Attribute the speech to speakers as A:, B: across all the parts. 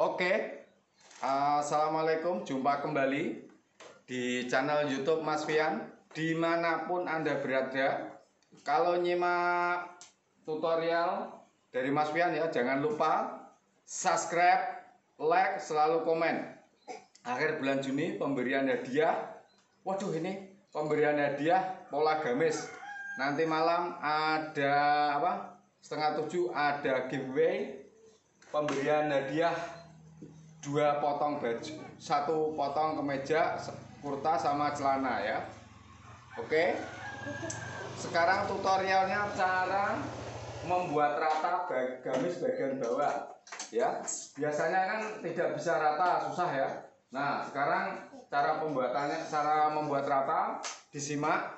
A: Oke, Assalamualaikum, jumpa kembali di channel YouTube Mas Fian. Dimanapun Anda berada, kalau nyimak tutorial dari Mas Fian ya, jangan lupa subscribe, like, selalu komen. Akhir bulan Juni pemberian hadiah. Waduh, ini pemberian hadiah pola gamis. Nanti malam ada apa? Setengah 7 ada giveaway pemberian hadiah 2 potong baju, 1 potong kemeja, kurta sama celana ya. Oke. Sekarang tutorialnya cara membuat rata gamis bagian bawah ya. Biasanya kan tidak bisa rata, susah ya. Nah, sekarang cara pembuatannya, cara membuat rata disimak.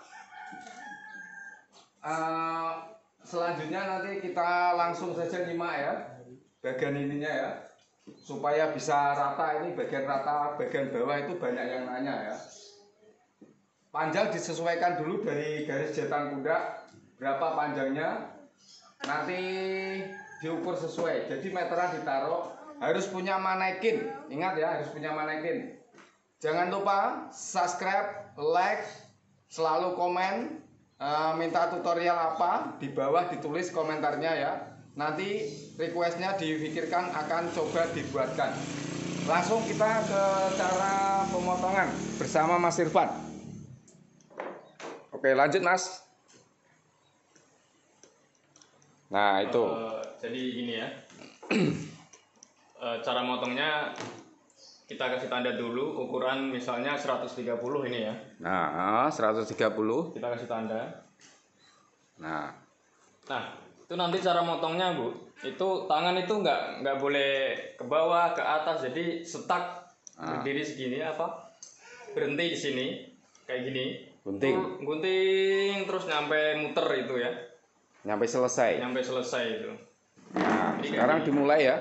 A: Selanjutnya nanti kita langsung saja nyimak ya bagian ininya ya, supaya bisa rata. Ini bagian rata bagian bawah itu banyak yang nanya ya. Panjang disesuaikan dulu dari garis jahatan pundak, berapa panjangnya nanti diukur sesuai. Jadi meteran ditaruh, harus punya manekin. Ingat ya, harus punya manekin. Jangan lupa subscribe, like, selalu komen. Minta tutorial apa, di bawah ditulis komentarnya ya. Nanti requestnya dipikirkan, akan coba dibuatkan. Langsung kita ke cara pemotongan bersama Mas Irfan. Oke, lanjut Mas. Nah itu
B: jadi gini ya. Cara motongnya kita kasih tanda dulu ukuran, misalnya 130 ini ya.
A: Nah 130
B: kita kasih tanda.
A: Nah
B: itu nanti cara motongnya Bu, itu tangan itu nggak boleh ke bawah ke atas, jadi setak berdiri segini, berhenti di sini kayak gini, gunting terus nyampe muter itu ya,
A: nyampe selesai
B: itu.
A: Nah jadi sekarang dimulai ya.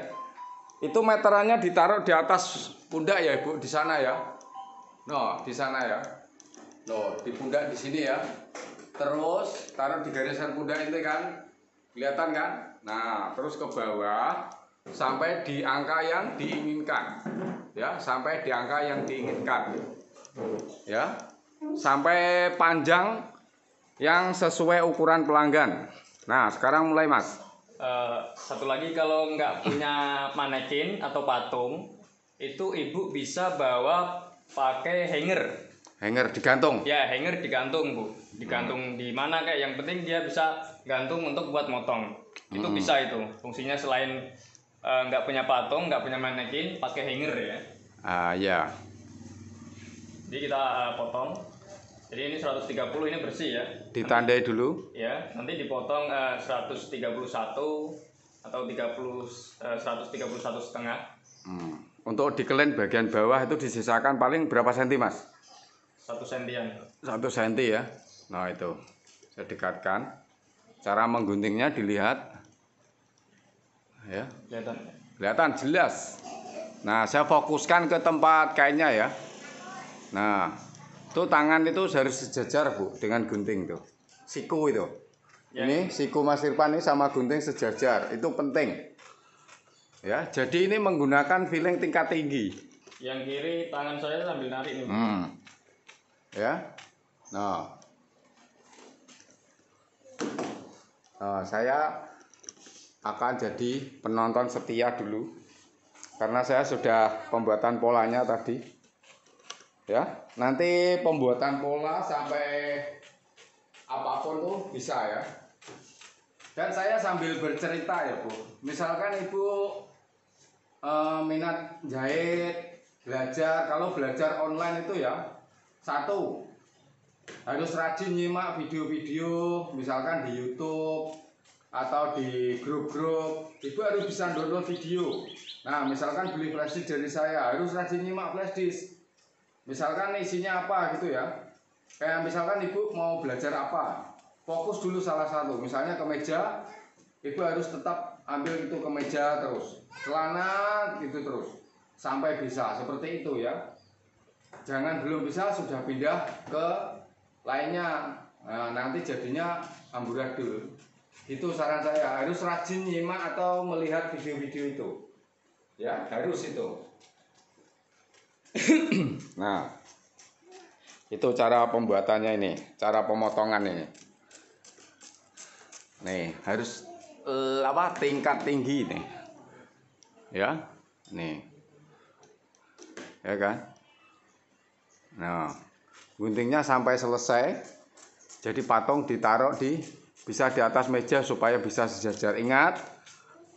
A: Itu meterannya ditaruh di atas pundak ya Ibu, di sana ya. No, di sana ya. No, di pundak di sini ya. Terus taruh di garisan pundak itu kan, kelihatan kan? Nah, terus ke bawah sampai di angka yang diinginkan. Ya, sampai di angka yang diinginkan. Ya. Sampai panjang yang sesuai ukuran pelanggan. Nah, sekarang mulai Mas.
B: Satu lagi, kalau nggak punya manekin atau patung, itu Ibu bisa bawa pakai hanger
A: digantung.
B: Ya, hanger digantung Bu, digantung di mana kayak, yang penting dia bisa gantung untuk buat motong. Itu bisa, itu fungsinya. Selain nggak punya patung, nggak punya manekin, pakai hanger ya.
A: Ya.
B: Jadi kita potong. Jadi ini 130, ini bersih ya.
A: Ditandai dulu.
B: Ya, nanti dipotong 131 atau 131 setengah.
A: Untuk dikelen bagian bawah itu disisakan paling berapa senti Mas?
B: 1 sentian.
A: 1 senti ya. Nah itu, saya dekatkan. Cara mengguntingnya dilihat. Ya. Kelihatan jelas. Nah, saya fokuskan ke tempat kainnya ya. Nah, itu tangan itu harus sejajar Bu dengan gunting tuh. Siku itu. Ya. Ini siku Mas Irfan ini sama gunting sejajar. Itu penting. Ya, jadi ini menggunakan feeling tingkat tinggi.
B: Yang kiri tangan saya sambil narik nih.
A: Ya. Saya akan jadi penonton setia dulu. Karena saya sudah pembuatan polanya tadi. Ya, nanti pembuatan pola sampai apapun tuh bisa ya. Dan saya sambil bercerita ya Bu. Misalkan Ibu minat jahit, belajar. Kalau belajar online itu ya, satu, harus rajin nyimak video-video, misalkan di YouTube atau di grup-grup. Ibu harus bisa download video. Nah, misalkan beli flash disk dari saya, harus rajin nyimak flash disk. Misalkan isinya apa gitu ya. Kayak misalkan Ibu mau belajar apa, fokus dulu salah satu. Misalnya kemeja, Ibu harus tetap ambil itu kemeja terus. Celana gitu terus. Sampai bisa, seperti itu ya. Jangan belum bisa sudah pindah ke lainnya. Nah, nanti jadinya amburadul. Itu saran saya, harus rajin nyimak atau melihat video-video itu. Ya, harus itu. Nah, itu cara pembuatannya ini, cara pemotongan ini. Nih, harus tingkat tinggi nih. Ya. Nih. Ya kan? Nah, guntingnya sampai selesai. Jadi patung ditaruh bisa di atas meja supaya bisa sejajar. Ingat,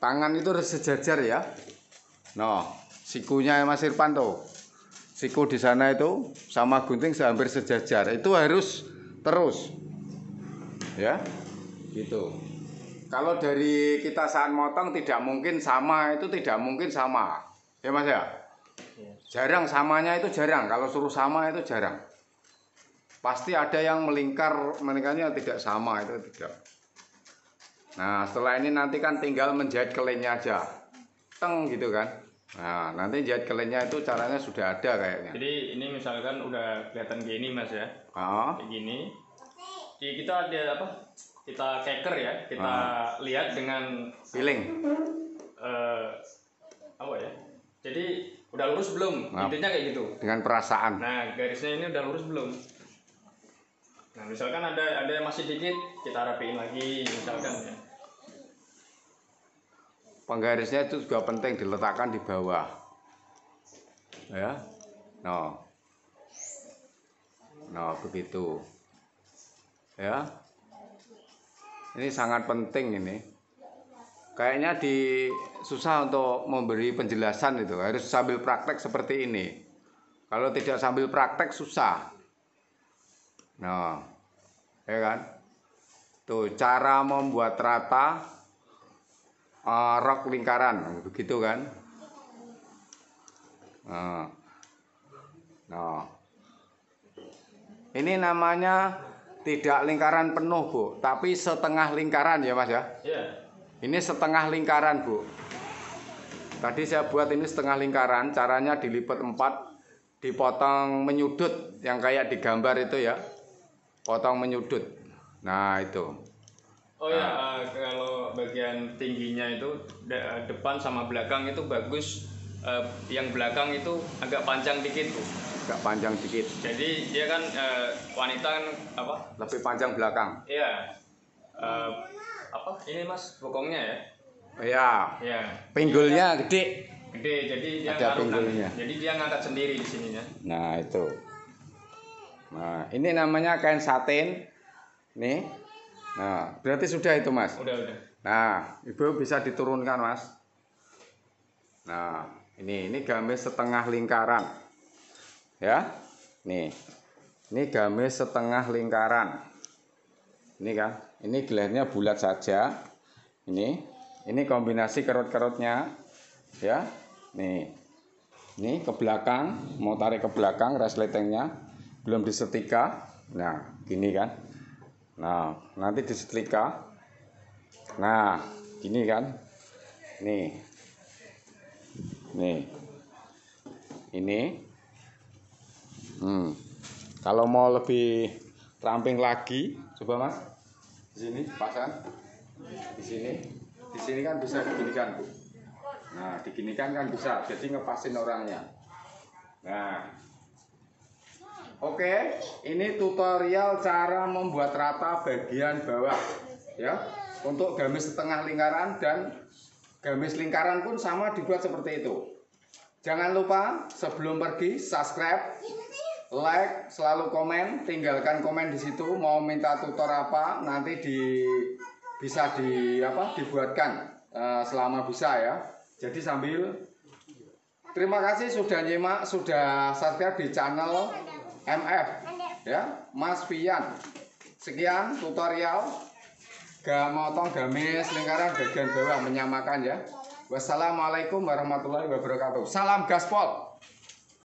A: tangan itu harus sejajar ya. Nah, sikunya Mas Irfan tuh. Siku di sana itu sama gunting hampir sejajar. Itu harus terus. Ya. Gitu. Kalau dari kita saat motong tidak mungkin sama, itu tidak mungkin sama. Ya Mas ya? Jarang samanya itu jarang. Kalau suruh sama itu jarang. Pasti ada yang melingkarnya tidak sama, itu tidak. Nah, setelah ini nanti kan tinggal menjahit kelennya aja. Teng gitu kan. Nah, nanti jahit kelennya itu caranya sudah ada kayaknya.
B: Jadi ini misalkan udah kelihatan gini Mas ya. Kayak gini. Jadi kita ada apa? Kita keker ya. Kita lihat dengan
A: feeling.
B: Apa ya? Jadi udah lurus belum? Intinya kayak gitu.
A: Dengan perasaan.
B: Nah, garisnya ini udah lurus belum? Nah, misalkan ada masih dikit, kita rapiin lagi misalkan ya.
A: Penggarisnya itu juga penting diletakkan di bawah. Ya. Nah, begitu. Ya. Ini sangat penting ini. Kayaknya susah untuk memberi penjelasan itu. Harus sambil praktek seperti ini. Kalau tidak sambil praktek susah. Nah, ya kan? Tuh cara membuat rata rok lingkaran, begitu kan? Nah, ini namanya tidak lingkaran penuh Bu, tapi setengah lingkaran ya Mas ya?
B: Iya.
A: Ini setengah lingkaran Bu. Tadi saya buat ini setengah lingkaran, caranya dilipat 4, dipotong menyudut yang kayak di gambar itu ya. Potong menyudut. Nah, itu.
B: Oh ya, kalau bagian tingginya itu depan sama belakang itu bagus. Yang belakang itu agak panjang dikit Bu.
A: Agak panjang dikit.
B: Jadi dia kan wanita kan apa?
A: Lebih panjang belakang.
B: Iya. Apa? Ini Mas bokongnya ya?
A: Iya.
B: Iya.
A: Pinggulnya gede.
B: Gede, jadi dia
A: ada pinggulnya.
B: Jadi dia ngangkat sendiri di sininya.
A: Nah, itu. Nah, ini namanya kain satin. Nih. Nah, berarti sudah itu, Mas.
B: Udah.
A: Nah, Ibu bisa diturunkan, Mas. Nah, ini gamis setengah lingkaran. Ya. Nih. Ini gamis setengah lingkaran. Ini kan. Ini gelarnya bulat saja. Ini kombinasi kerut-kerutnya. Ya. Nih. Ini ke belakang, mau tarik ke belakang resletingnya. Belum disetrika. Nah, gini kan. Nah, nanti disetrika. Nah, gini kan. Nih. Ini. Kalau mau lebih ramping lagi, coba Mas. Di sini pasang. Di sini kan bisa diginikan, Bu. Nah, diginikan kan bisa. Jadi ngepasin orangnya. Nah, oke, ini tutorial cara membuat rata bagian bawah ya. Untuk gamis setengah lingkaran dan gamis lingkaran pun sama dibuat seperti itu. Jangan lupa sebelum pergi subscribe, like, selalu komen, tinggalkan komen di situ mau minta tutor apa, nanti bisa dibuatkan selama bisa ya. Jadi sambil terima kasih sudah nyimak, sudah subscribe di channel MF ya, Mas Fian. Sekian tutorial motong gamis lingkaran bagian bawah menyamakan ya. Wassalamualaikum warahmatullahi wabarakatuh. Salam gaspol.